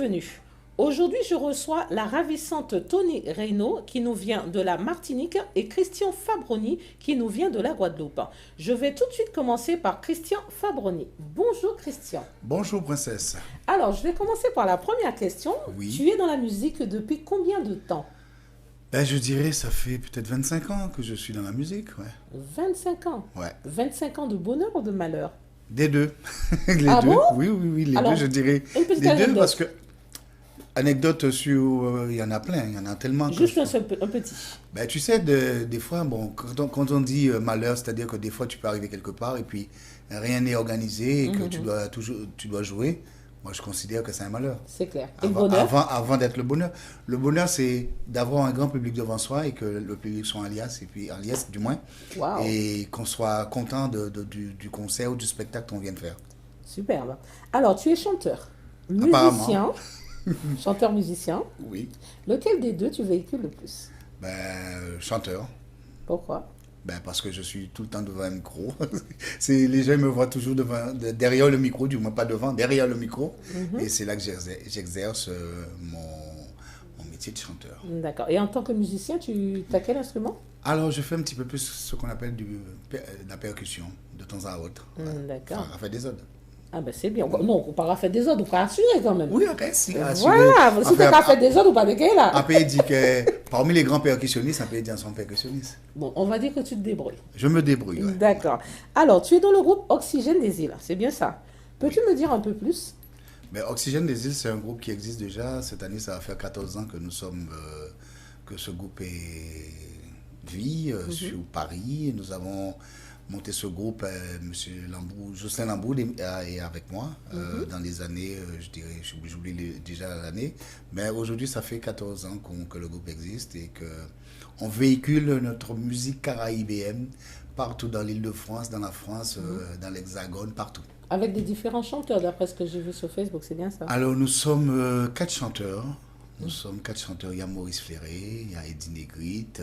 bienvenue. Aujourd'hui, je reçois la ravissante Tony Reynaud qui nous vient de la Martinique et Christian Fabroni qui nous vient de la Guadeloupe. Je vais tout de suite commencer par Christian Fabroni. Bonjour Christian. Bonjour princesse. Alors, je vais commencer par la première question. Oui. Tu es dans la musique depuis combien de temps? Je dirais ça fait peut-être 25 ans que je suis dans la musique, ouais. 25 ans. Ouais. 25 ans de bonheur ou de malheur? Des deux. Les Ah deux. bon? Oui, les Alors, deux, je dirais. une petite Les deux anecdote. parce que anecdotes sur, il y en a plein, il y en a tellement. Juste un petit. Tu sais, des fois, bon, quand on dit malheur, c'est-à-dire que des fois tu peux arriver quelque part et puis rien n'est organisé et que tu dois jouer. Moi, je considère que c'est un malheur. C'est clair. Et le bonheur? Avant d'être le bonheur. Le bonheur, c'est d'avoir un grand public devant soi et que le public soit en liesse, et puis en liesse du moins. Wow. Et qu'on soit content du concert ou du spectacle qu'on vient de faire. Superbe. Alors, tu es chanteur, Apparemment. musicien, chanteur-musicien. Oui. Lequel des deux tu véhicules le plus? Chanteur. Pourquoi? Parce que je suis tout le temps devant un micro. Les gens me voient toujours derrière le micro, du moins pas devant, derrière le micro. Et c'est là que j'exerce mon métier de chanteur. D'accord. Et en tant que musicien, tu as quel instrument? Alors, je fais un petit peu plus ce qu'on appelle de la percussion, de temps à autre. D'accord. Ça fait des odes. Ah ben c'est bien. Non, on pas faire des autres, on peut assurer quand même. Oui, ok, si. Voilà, si tu as fait des autres, ou pas de quel là. Un pays dit que parmi les grands percussionnistes, un pays dit un son percussionniste. Bon, on va dire que tu te débrouilles. Je me débrouille, ouais. D'accord. Alors, tu es dans le groupe Oxygène des îles, c'est bien ça. Peux-tu me dire un peu plus? Oxygène des îles, c'est un groupe qui existe déjà. Cette année, ça va faire 14 ans que nous sommes, que ce groupe vit sur Paris. Nous avons monté ce groupe, Monsieur Lambrou, Jocelyn Lambrou est avec moi dans les années, je dirais, j'oublie déjà l'année, mais aujourd'hui ça fait 14 ans que le groupe existe et qu'on véhicule notre musique caraïbéenne partout dans l'Île-de-France, dans la France, dans l'Hexagone, partout. Avec des différents chanteurs, d'après ce que j'ai vu sur Facebook, c'est bien ça? Alors nous sommes 4 chanteurs. Nous sommes 4 chanteurs. Il y a Maurice Ferré, il y a Eddie Negrite,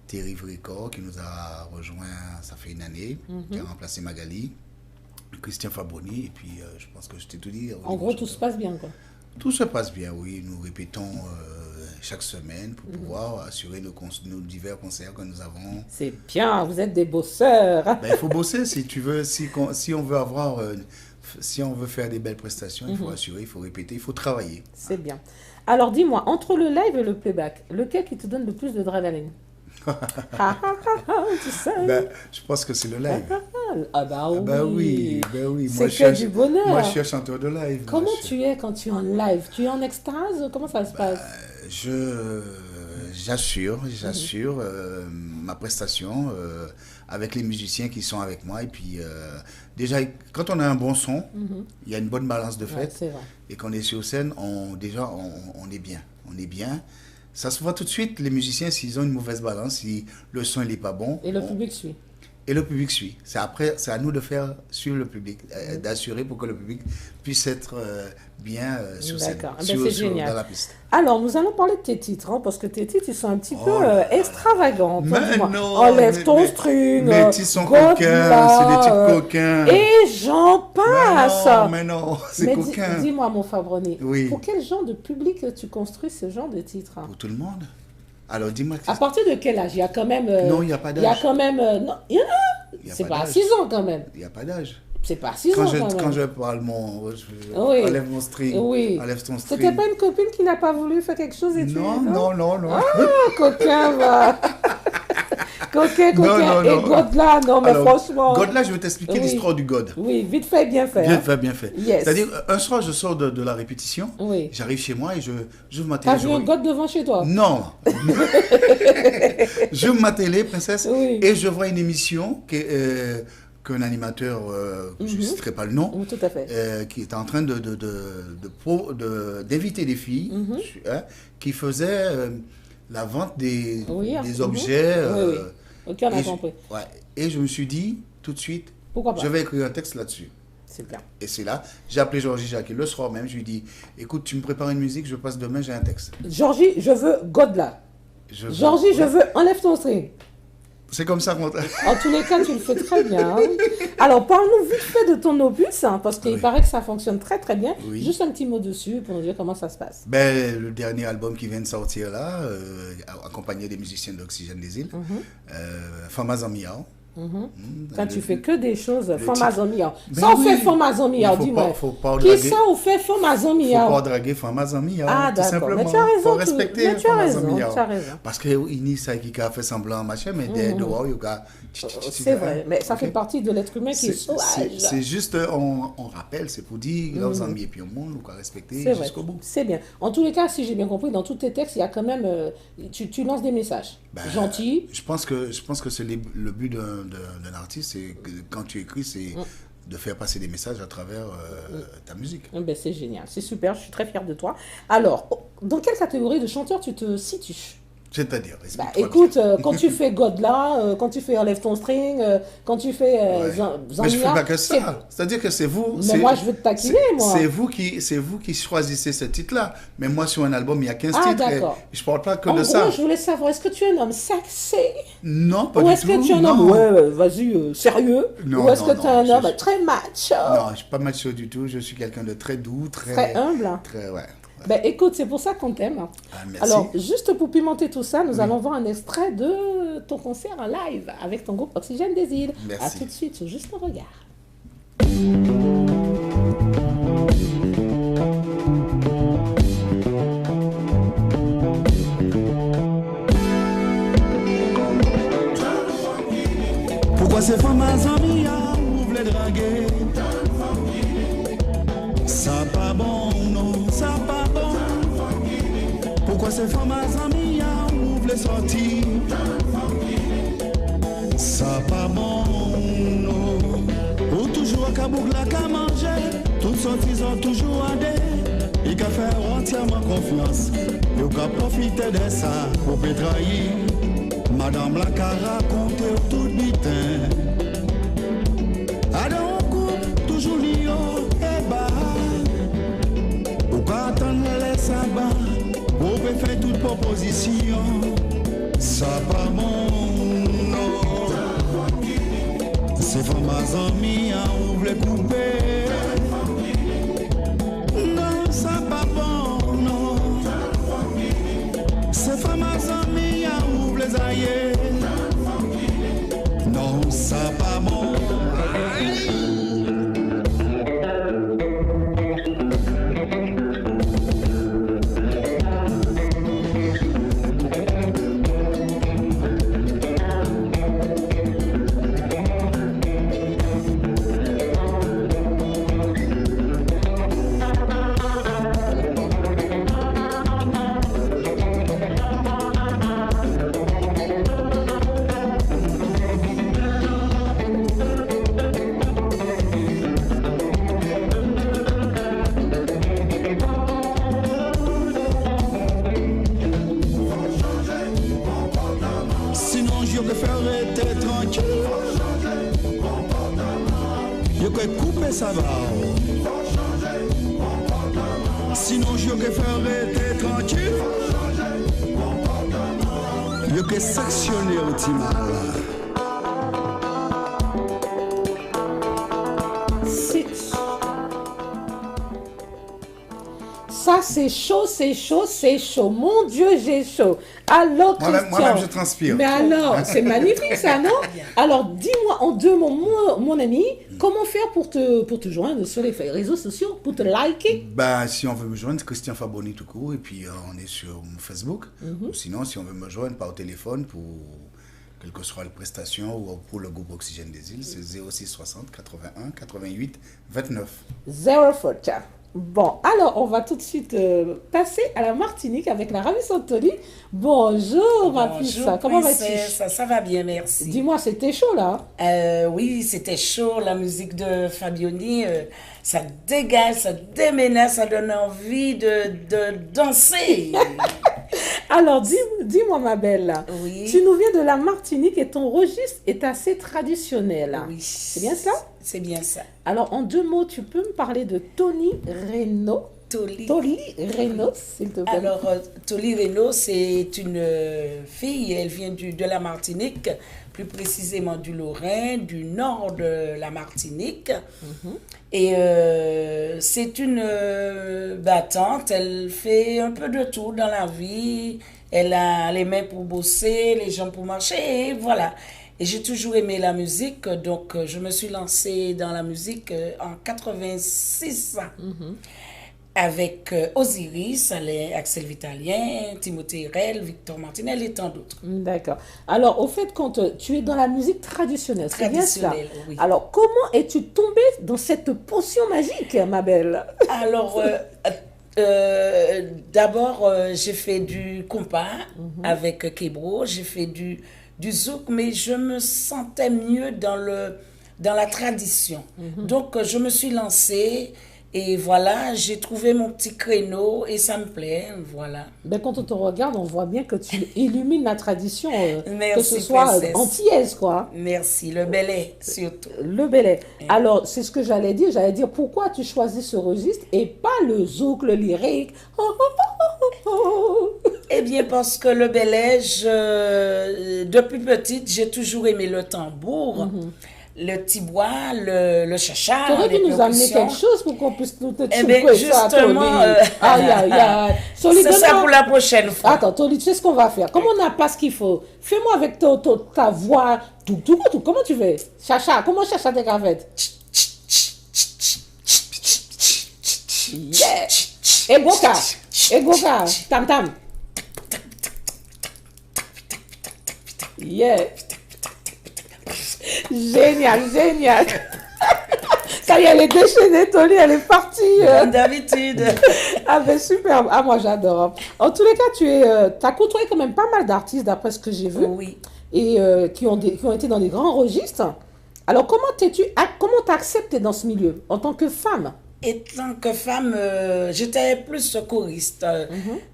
Thierry Vricor qui nous a rejoint, ça fait une année, qui a remplacé Magali, Christian Fabroni, et puis je pense que je t'ai tout dit. En gros, tout se passe bien, quoi. Tout se passe bien, oui. Nous répétons chaque semaine pour pouvoir assurer nos divers concerts que nous avons. C'est bien, vous êtes des bosseurs. Il faut bosser si tu veux, si on veut avoir, si on veut faire des belles prestations, il faut assurer, il faut répéter, il faut travailler. C'est bien. Alors dis-moi, entre le live et le playback, lequel qui te donne le plus de d'adrénaline? Tu sais. Je pense que c'est le live. Oui. Oui. C'est que du bonheur. Moi, je suis un chanteur de live. Comment tu es quand tu es en live? Tu es en extase? Comment ça se passe? J'assure ma prestation avec les musiciens qui sont avec moi. Et puis, déjà, quand on a un bon son, il y a une bonne balance de fait. C'est vrai. Et quand on est sur scène, on est bien. On est bien. Ça se voit tout de suite, les musiciens, s'ils ont une mauvaise balance, si le son n'est pas bon. Et le public suit. Et le public suit. C'est à nous de faire suivre le public, d'assurer pour que le public puisse être bien sur scène, c'est génial. dans la piste. Alors, nous allons parler de tes titres, parce que tes titres, ils sont un petit peu extravagants. Mais non, Enlève ton string, mes titres sont coquins, c'est des titres coquins. Et j'en passe. Mais non, c'est coquin. Dis-moi, mon Fabroni, Oui. pour quel genre de public tu construis ce genre de titres? Pour tout le monde. Alors, dis-moi. À partir de quel âge? Il y a quand même... Non, il n'y a pas d'âge. Il y a quand même... non, il y en a. C'est pas à 6 ans quand même. Il n'y a pas d'âge. C'est pas à 6 ans quand même. Quand je parle enlève mon string, enlève ton string. C'était pas une copine qui n'a pas voulu faire quelque chose et tu... Non. Ah, coquin, va. Coquin. Non. Et God-là, non, mais alors, franchement... God-là, je vais t'expliquer l'histoire du God. Oui, vite fait, bien fait. Bien fait. Yes. C'est-à-dire, un soir, je sors de la répétition, j'arrive chez moi et j'ouvre ma télé. T'as vu un God devant chez toi? Non. J'ouvre ma télé, princesse, et je vois une émission qu'un animateur, je ne citerai pas le nom, Tout à fait. qui était en train d'inviter des filles qui faisaient la vente des objets. Ok, on a compris. Et je me suis dit, tout de suite, pourquoi pas? Je vais écrire un texte là-dessus. C'est bien. Et c'est là, j'ai appelé Georgie Jacques le soir même, je lui ai dit, écoute, tu me prépares une musique, je passe demain, j'ai un texte. Georgie, je veux God là. Georgie, je veux enlève ton string. C'est comme ça qu'on... En tous les cas, tu le fais très bien. Alors, parle-nous vite fait de ton opus, hein, parce qu'il paraît que ça fonctionne très très bien. Oui. Juste un petit mot dessus pour nous dire comment ça se passe. Ben, le dernier album qui vient de sortir là, accompagné des musiciens d'Oxygène des Îles, Famazan Miao. Quand tu fais que des choses, titre. Famazan Miao. Ben Ça, on oui. fait Famazan Miao, Faut dis-moi. pas- faut pas Qui draguer. ça, on fait Famazan Faut Miao? pas draguer Famazan Miao, Ah, tout d'accord. simplement. Mais tu as raison. Faut respecter Mais tu as Famazan raison, Miao. tu as raison. Parce que il ça qui a fait semblant machin, mais dehors, il y a... C'est vrai, mais ça fait partie de l'être humain qui est sauvage. C'est juste, on rappelle, c'est pour dire, leurs amis et puis au monde, on doit respecter C'est vrai, jusqu'au bout. c'est bien. En tous les cas, si j'ai bien compris, dans tous tes textes, il y a quand même, tu lances des messages gentils. Je pense que c'est le but d'un artiste, c'est que quand tu écris, c'est de faire passer des messages à travers ta musique. Ben, c'est génial, c'est super, je suis très fière de toi. Alors, dans quelle catégorie de chanteur tu te situes? C'est-à-dire, Bah, explique-toi écoute, bien. quand tu fais Godla, quand tu fais Enlève ton string, quand tu fais Mais je ne fais Zania, pas que ça. C'est-à-dire que c'est vous. Mais moi, je veux te taquiner, moi. C'est vous qui choisissez ce titre-là. Mais moi, sur un album, il y a 15 Ah, titres. Et d'accord. je ne parle pas que En de gros, ça. je voulais savoir, est-ce que tu es un homme sexy? Non, pas Ou du est-ce tout. que tu es un homme, vas-y, sérieux? Non, Ou est-ce non, que tu es non, un je homme suis- très macho? Non, je ne suis pas macho du tout. Je suis quelqu'un de très doux, Très humble? Très, ouais. Ben écoute, c'est pour ça qu'on t'aime. Ah, merci. Alors, juste pour pimenter tout ça, nous allons voir un extrait de ton concert en live avec ton groupe Oxygène des Îles. Merci. À tout de suite, sur Juste un regard. Pourquoi ces femmes à amis vous voulez draguer? Ça pas bon, non, ça pas bon. Pourquoi ces femmes à amis vous voulez sortir? Ça pas bon, non. Ou toujours à Kabouk la qu'à manger, toutes sorties ont toujours adé. Il qu'à faire entièrement confiance, il qu'à profiter de ça pour pétrailler. Madame la qu'a raconté tout bitin. Alors on coupe toujours l'io et bas. Ou pas attendre les sabbats. Ou peut faire toute proposition. Ça pas bon, non. C'est pour ma amie, on voulait couper. Non, ça pas bon, non. C'est pour ma amie, on voulait ailler. Non, ça pas bon. Sinon, je préférerais être tranquille. Je peux couper ça va. Sinon, je préférerais être tranquille. Je peux sectionner au petit mal. Ça, c'est chaud, c'est chaud, c'est chaud. Mon Dieu, j'ai chaud. Alors, Christian. Moi-même, je transpire. Mais alors, c'est magnifique ça, non? Alors, dis-moi en deux mots, mon ami, comment faire pour te joindre sur les réseaux sociaux, pour te liker? Bah, si on veut me joindre, Christian Fabroni tout court, et puis on est sur Facebook. Ou sinon, si on veut me joindre par téléphone pour quelle que soit la prestation ou pour le groupe Oxygène des Îles, c'est 06 60 81 88 29. 0 faute. Bon, alors on va tout de suite passer à la Martinique avec la ravissante Tony. Bonjour ma puce, comment vas-tu? Ça va bien, merci. Dis-moi, c'était chaud là? Oui, c'était chaud, la musique de Fabioni, ça dégage, ça déménage, ça donne envie de danser. Alors, dis-moi ma belle, là. Oui. Tu nous viens de la Martinique et ton registre est assez traditionnel. Oui. C'est bien ça? C'est bien ça. Alors, en deux mots, tu peux me parler de Tony Reynaud? Toli. Toli Reynaud, s'il te plaît. Alors, Toli Reynaud, c'est une fille, elle vient de la Martinique, plus précisément du Lorrain, du nord de la Martinique. Et c'est une battante, elle fait un peu de tout dans la vie. Elle a les mains pour bosser, les jambes pour marcher, et voilà. Et j'ai toujours aimé la musique, donc je me suis lancée dans la musique en 86 avec Osiris, Axel Vitalien, Timothée Rel, Victor Martinel et tant d'autres. D'accord. Alors, au fait, quand tu es dans la musique traditionnelle, c'est bien cela. Traditionnelle, oui. Alors, comment es-tu tombée dans cette potion magique, ma belle? Alors, d'abord, j'ai fait du compas avec Kebro, j'ai fait du zouk, mais je me sentais mieux dans la tradition. Donc, je me suis lancée et voilà, j'ai trouvé mon petit créneau et ça me plaît, voilà. Ben, quand on te regarde, on voit bien que tu illumines la tradition, Merci, que ce soit princesse. antillaise, quoi. Merci, le belay surtout. Le belay. Alors, c'est ce que j'allais dire. J'allais dire, pourquoi tu choisis ce registre et pas le zouk, le lyrique? Eh bien, parce que le belay, depuis petite, j'ai toujours aimé le tambour, le tibois, le chacha, Tu aurais les dû nous amener percussions. quelque chose pour qu'on puisse nous te Eh bien, justement, aïe, aïe, aïe. Soli, c'est ça donne-moi- pour la prochaine fois. Attends, Toli, tu sais ce qu'on va faire. Comme on n'a pas ce qu'il faut, fais-moi avec ta voix. Tout. Comment tu fais? Chacha, comment chacha tes cavettes? Yeah! Egoka, tam. Yeah! Génial. Ça y est, elle est déchaînée, Toli, elle est partie. Comme d'habitude. Ah ben superbe, ah moi j'adore. En tous les cas, tu as côtoyé quand même pas mal d'artistes d'après ce que j'ai vu Oui. et qui ont été dans des grands registres. Alors comment t'as accepté dans ce milieu en tant que femme? Et tant que femme, j'étais plus choriste.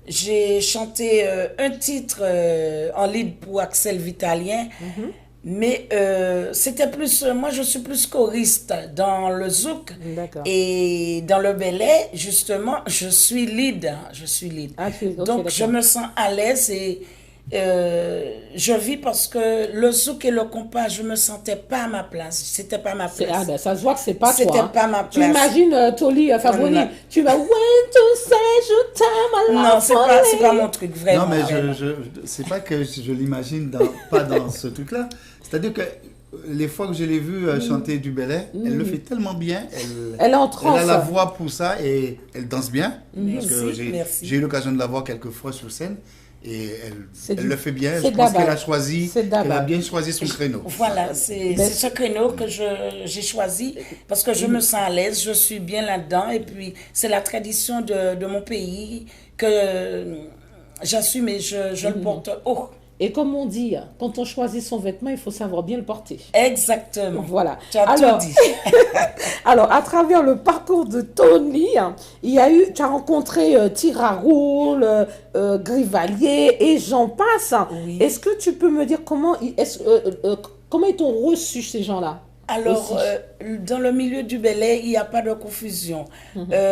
J'ai chanté un titre en lead pour Axel Vitalien. Mais c'était plus, moi je suis plus choriste dans le zouk. D'accord. Et dans le belay, justement, je suis lead. Ah, ok, Donc d'accord. je me sens à l'aise et je vis parce que le zouk et le compas, je me sentais pas à ma place. C'était pas ma place. Ah ben ça se voit que c'est pas C'était toi. Hein. pas ma Tu place. imagines Toli Fabroni, Non. tu vas when to say je t'aime à la Non, c'est pas mon truc, vraiment. Non, mais vraiment. c'est pas que je l'imagine pas dans ce truc-là. C'est-à-dire que les fois que je l'ai vue chanter du belay, elle le fait tellement bien. Elle est en transe. Elle a la voix pour ça et elle danse bien. Parce que Merci. j'ai eu l'occasion de la voir quelques fois sur scène. Et elle le fait bien. c'est Je pense d'abord. qu'elle a bien choisi son créneau. Voilà, c'est ce créneau que j'ai choisi parce que je me sens à l'aise, je suis bien là-dedans et puis c'est la tradition de mon pays que j'assume et je le porte haut. Et comme on dit, quand on choisit son vêtement, il faut savoir bien le porter. Exactement. Voilà. Tu as tout dit. Alors, à travers le parcours de Tony, tu as rencontré Tiraroul, Grivalier et j'en passe. Oui. Est-ce que tu peux me dire comment ils t'ont reçu ces gens-là? Alors, dans le milieu du belay, il n'y a pas de confusion.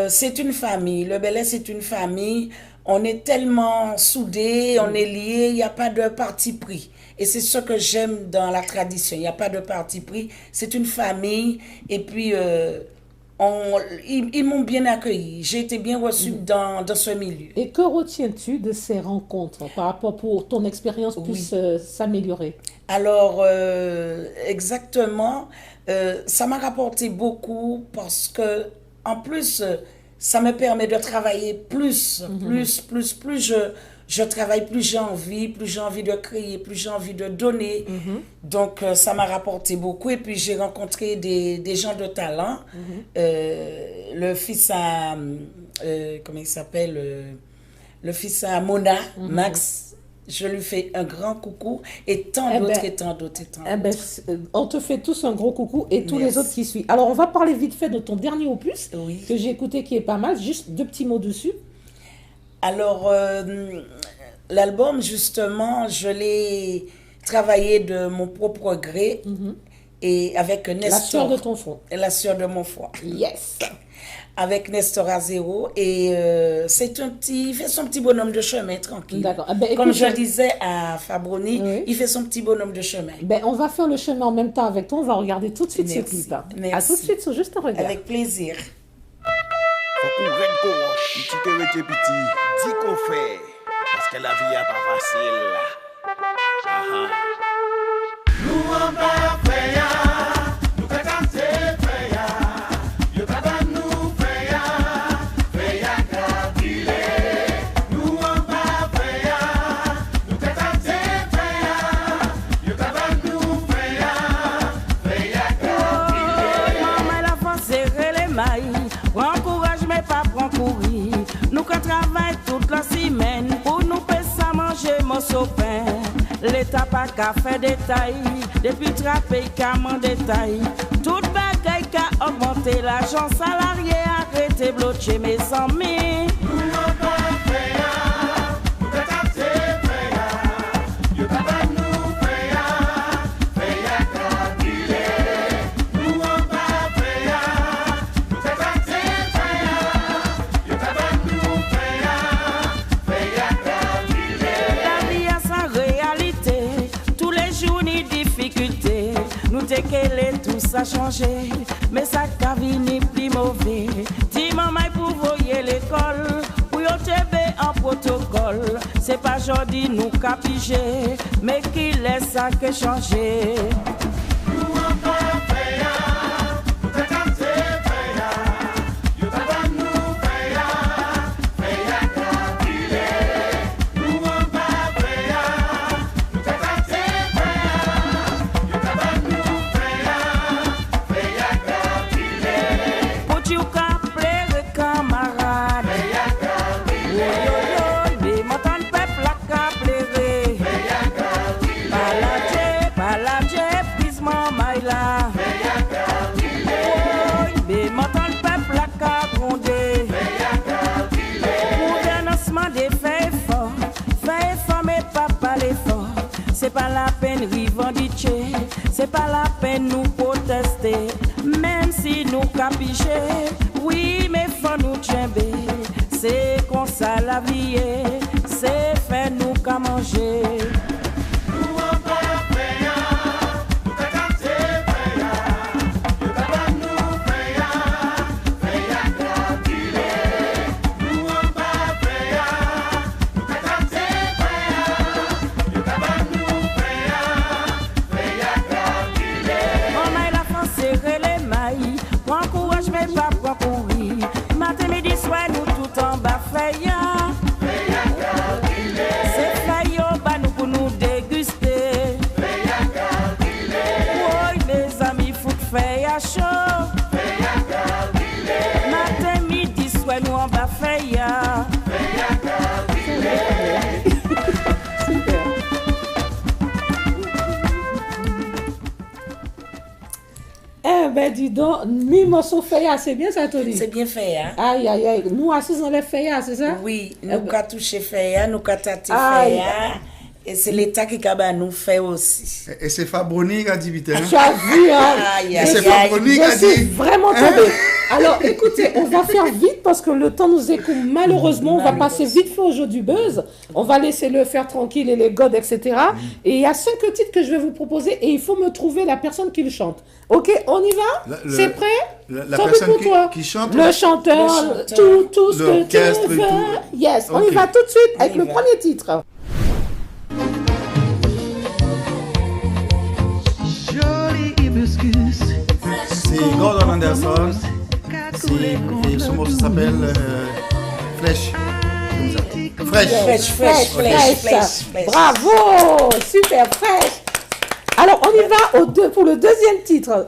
C'est une famille. Le belay, c'est une famille. On est tellement soudés, on est liés, il n'y a pas de parti pris. Et c'est ce que j'aime dans la tradition. Il n'y a pas de parti pris. C'est une famille. Et puis, ils m'ont bien accueilli. J'ai été bien reçue dans ce milieu. Et que retiens-tu de ces rencontres par rapport pour ton expérience puisse s'améliorer? Alors, exactement, ça m'a rapporté beaucoup parce que, en plus, ça me permet de travailler plus. Je travaille, plus j'ai envie de créer, plus j'ai envie de donner. Donc, ça m'a rapporté beaucoup. Et puis, j'ai rencontré des gens de talent. Le fils à, comment il s'appelle? Le fils à Mona, Max. Je lui fais un grand coucou et tant d'autres. On te fait tous un gros coucou et tous Merci. les autres qui suivent. Alors, on va parler vite fait de ton dernier opus Oui. que j'ai écouté qui est pas mal. Juste 2 petits mots dessus. Alors, l'album, justement, je l'ai travaillé de mon propre gré. et avec Nestor. La sœur de ton front. La sœur de mon foie. Yes. Avec Nestor Azero et il fait son petit bonhomme de chemin tranquille. D'accord. Ben, Comme écoute, je disais à Fabroni, oui. il fait son petit bonhomme de chemin. Ben, on va faire le chemin en même temps avec toi. On va regarder tout de suite ce Merci. clip. À Merci. tout de suite, sur juste un regard. Avec plaisir. Faut qu'on rende courage. Petit que petit petit, dis qu'on fait. Parce que la vie est pas facile. Ah, Nous on va faire, nous qu'à danser faire, yo qu'à nous faire capiller. Nous on va faire, nous qu'à danser faire, yo qu'à nous faire capiller. Maman, la France serrer les mailles. Prends courage, mais pas prends courir. Nous qu'on travaille toute la semaine pour nous payer ça manger mon sopin. L'État pas qu'à faire détail, depuis trapé qu'à m'en détail. Toute bagaille qu'à augmenter l'argent salarié, arrêtez bloquer mes amis. Nous on va faire, nous qu'à danser faire, yo qu'à nous faire capiller. Nous on va faire, nous qu'à danser faire, yo qu'à nous faire capiller. La vie a sa réalité, tous les jours ni difficulté. Nous déquelés tout ça changé, mais ça qu'a vini plus mauvais. Dis maman pour voyer l'école, pour yo tebe en protocole. C'est pas jodi nous qu'a pigé, mais qui laisse ça que changer. Nous on va faire, nous qu'à danser faire, yo qu'à nous faire capiller. Nous on va faire, nous qu'à danser faire, yo qu'à nous faire capiller. Pour tu qu'a plaire camarade. Yo yo yo, mais m'entend peuple la qu'a plaire. Baladje, pisement maïla. Oh, mais m'entend peuple la qu'a grondé. Gouvernement des fait effort, mais pas l'effort. C'est pas la peine revendiquer, c'est pas la peine nous protester. Même si nous capicher, oui, mais faut nous tchember. C'est comme ça la vie est, c'est fait nous qu'à manger. Nous on va faire, nous qu'à danser faire, yo qu'à nous faire capiller. Nous on va faire, nous qu'à danser faire, yo qu'à nous faire capiller. On a la France serrer les mailles, prends courage mais pas prends courir. Matin, midi, soir, nous tout en bas fait ya. C'est fait yo, bah nous pour nous déguster. Oui, mes amis, faut faire ya chaud. Matin, midi, soir, nous en bas fait ya. Eh ben, dis donc, mi-morceau Feya, c'est bien ça, Tony? C'est bien fait, hein? Aïe, aïe, aïe. Nous, assis dans les Feya, c'est ça? Oui, nous qu'à toucher fait, nous qu'à tâter Aïe. fait. Et c'est l'État qui a nous fait aussi. Et c'est Fabroni qui a dit vite. Hein? Tu as vu, hein? Aïe, Et c'est aïe, aïe. Fabroni qui a Je suis dit. vraiment tombée. Alors, écoutez, on va faire vite parce que le temps nous écoule. Malheureusement, on va passer vite fait au jeu du buzz. On va laisser le faire tranquille et les godes, etc. Et il y a 5 titres que je vais vous proposer et il faut me trouver la personne qui le chante. Ok, on y va? C'est prêt? La Tant pis personne pour toi. qui chante. Le chanteur, Le chanteur. tout ce que L'orchestre tu et veux. tout. Yes, on y Ok. va tout de suite avec y le va. premier titre. C'est Gordon Anderson. Et son morceau s'appelle Flèche. Comme ça. Fraîche. Fraîche. Bravo, super fraîche. Alors, on y va pour le deuxième titre.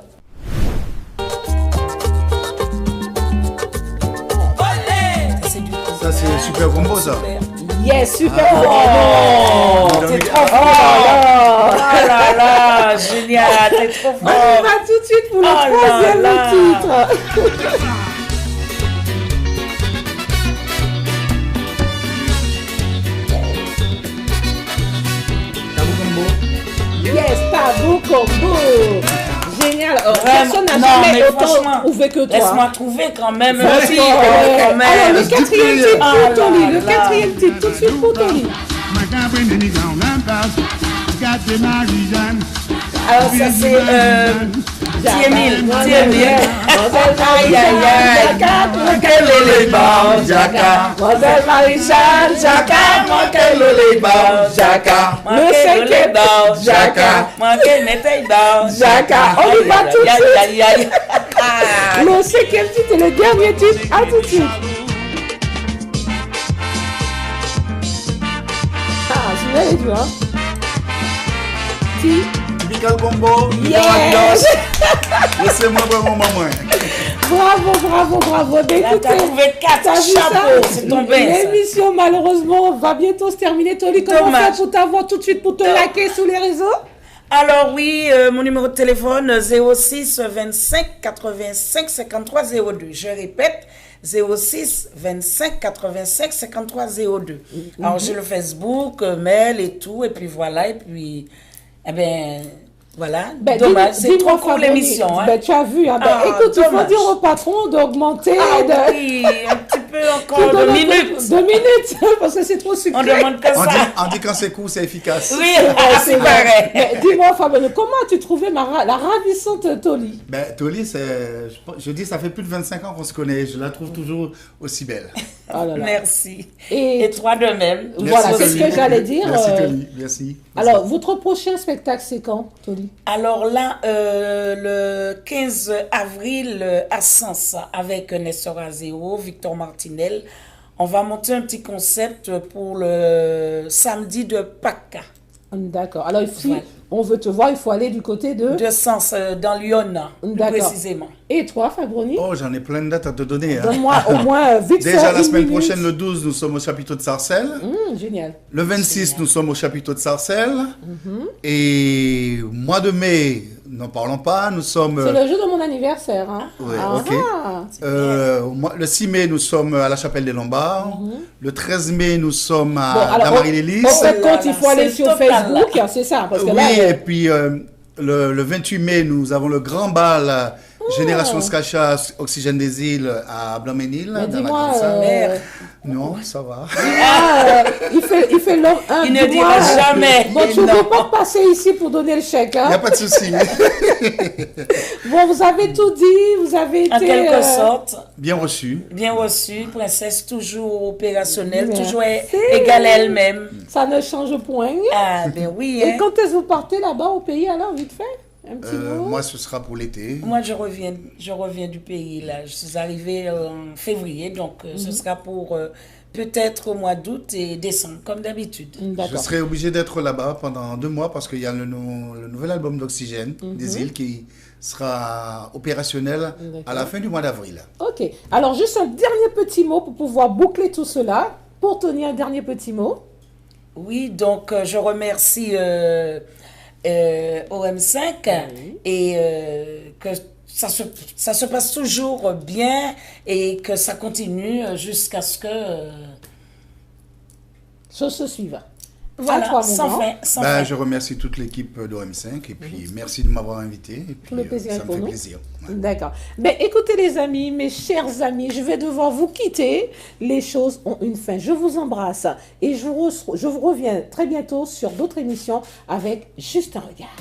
Ça, c'est super combo, ça. Yes, super. Ah. Oh, T'es trop Oh là là, génial, t'es trop On y fort. va tout de suite pour le Oh là troisième là. titre. Tabou combo. Yes, Tabou Combo. génial. Vraiment. Personne n'a Non, jamais mais autant franchement, ouvert que toi. laisse-moi trouver quand même. Franchement, Aussi, ouais. quand même. Alors, le quatrième titre Ah pour Tony. là Le là. quatrième titre, tout de suite pour Tony. Alors ça c'est Tiemil. Aïe aïe aïe. Manquez les bons, Jaka. Mademoiselle Marie-Jeanne, Jacques, manquez le bon, Jacques. Le cinquième, Jacques. Manquez mettez bons, Jacques. On y va tout de suite. Aïe aïe aïe. Le cinquième titre et le dernier titre, à tout de suite. Ah, celui-là il est dur, hein. Typical Combo, Yes! laissez-moi vraiment maman. Bravo. Là, Écoutez, t'as trouvé t'as 4 vu ça? chapeaux, c'est tombé ça. L'émission, malheureusement, va bientôt se terminer. Tony, comment Dommage. faire pour t'avoir tout de suite, pour te liker sur les réseaux? Alors oui, mon numéro de téléphone 06 25 85 53 02. Je répète, 06 25 85 53 02. Alors j'ai le Facebook, mail et tout, et puis voilà, et puis, eh ben, voilà. Ben, Dommage, c'est dis-moi, trop court Fabroni, l'émission. Hein. Ben, tu as vu, hein, ben, Ah, écoute, il faut dommage. dire au patron d'augmenter Ah oui, un petit peu de encore de donner minutes. 2 minutes, parce que c'est trop sucré. On demande que ça. On dit quand c'est court, c'est efficace. Oui, C'est c'est vrai. pareil. Mais dis-moi, Fabienne, comment as-tu trouvé la ravissante Toli? Ben, Toli, je dis, ça fait plus de 25 ans qu'on se connaît. Je la trouve toujours aussi belle. Oh là là. Merci. Et Et toi de même. voilà, Merci, c'est ce Toli. que j'allais dire. Merci, Toli. Merci. Alors, votre prochain spectacle, c'est quand, Toli? Alors là, le 15 avril à Sens, avec Nestor Azéo, Victor Martinel, on va monter un petit concept pour le samedi de Pâques. D'accord. Alors, si Voilà. on veut te voir, il faut aller du côté de... De Sens, dans Lyon, plus D'accord. précisément. Et toi, Fabroni? Oh, j'en ai plein de dates à te donner. Hein. Donne-moi au moins vite fait Déjà, la une semaine minute. prochaine, le 12, nous sommes au chapiteau de Sarcelles. Génial. Le 26, nous sommes au chapiteau de Sarcelles. Et mois de mai, n'en parlons pas, nous sommes... C'est le jour de mon anniversaire. Hein? Ouais, Ah, ok. ah. Le 6 mai, nous sommes à la chapelle des Lombards. Le 13 mai, nous sommes Bon, à alors, Damary-les-Lys. on fait là compte, il là, faut aller c'est sur total, Facebook, hein, c'est ça. Parce que Oui, là, et puis le 28 mai, nous avons le grand bal Génération Skacha, Oxygène des îles à Blanc-Ménil. mais dans la dis-moi, grande salle. Merde. Non, ça va. il fait l'homme. Il ne dira jamais. Bon, tu ne Non. peux pas passer ici pour donner le chèque. Il n'y a Hein? pas de souci. Bon, vous avez tout dit, vous avez été... En quelque sorte, Bien reçu. bien reçu, princesse toujours opérationnelle, Merci. toujours égale à elle-même. Ça ne change point. Ah ben oui, Et hein. quand est-ce que vous partez là-bas au pays, alors, vite fait? Un petit mot? Moi, ce sera pour l'été. Moi, je reviens du pays, là. Je suis arrivée en février, donc ce sera pour peut-être au mois d'août et décembre, comme d'habitude. Je D'accord. serai obligé d'être là-bas pendant 2 mois parce qu'il y a le nouvel album d'Oxygène des îles qui sera opérationnel à la fin du mois d'avril. Ok. Alors, juste un dernier petit mot pour pouvoir boucler tout cela. Pour Tony, un dernier petit mot. Oui, donc je remercie OM5 et que ça se passe toujours bien et que ça continue jusqu'à ce que... Chose se suive. voilà, À toi, mon sans grand. fin, sans Ben, fin. je remercie toute l'équipe d'OM5 et puis merci de m'avoir invité. Et puis, le plaisir est ça me pour fait nous. plaisir. Ouais. D'accord. Mais écoutez les amis, mes chers amis, je vais devoir vous quitter. Les choses ont une fin. Je vous embrasse et je vous reviens très bientôt sur d'autres émissions avec Juste un regard.